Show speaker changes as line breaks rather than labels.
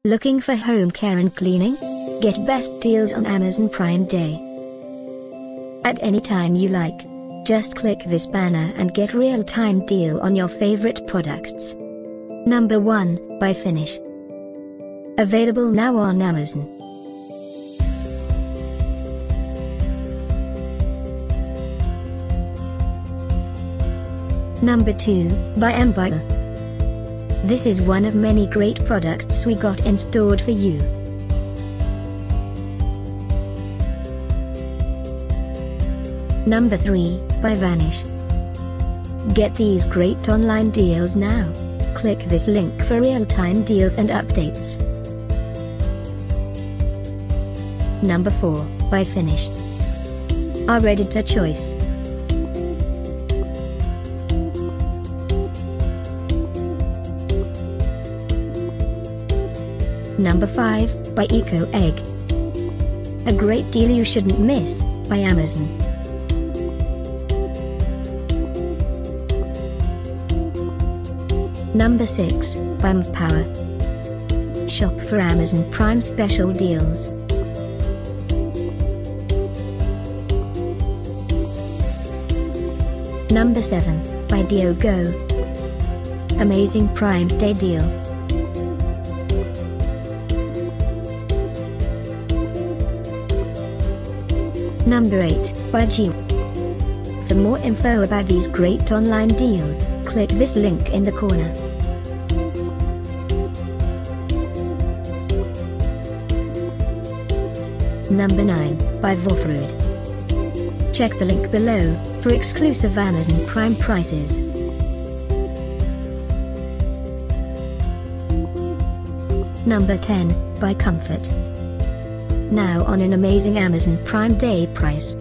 Looking for home care and cleaning? Get best deals on Amazon Prime Day. At any time you like. Just click this banner and get real-time deal on your favorite products. Number 1, by Vanish. Available now on Amazon. Number 2, by Ambi. This is one of many great products we got installed for you. Number 3, by Vanish. Get these great online deals now. Click this link for real-time deals and updates. Number 4, by Vanish. Our editor choice. Number 5, by Ecoegg. A great deal you shouldn't miss, by Amazon. Number 6, by Mvpower. Shop for Amazon Prime special deals. Number 7, by Deo-Go. Amazing Prime Day deal. Number 8, by Geo. For more info about these great online deals, click this link in the corner. Number 9, by Mvpower. Check the link below for exclusive Amazon Prime prices. Number 10, by Comfort. Now on an amazing Amazon Prime Day price.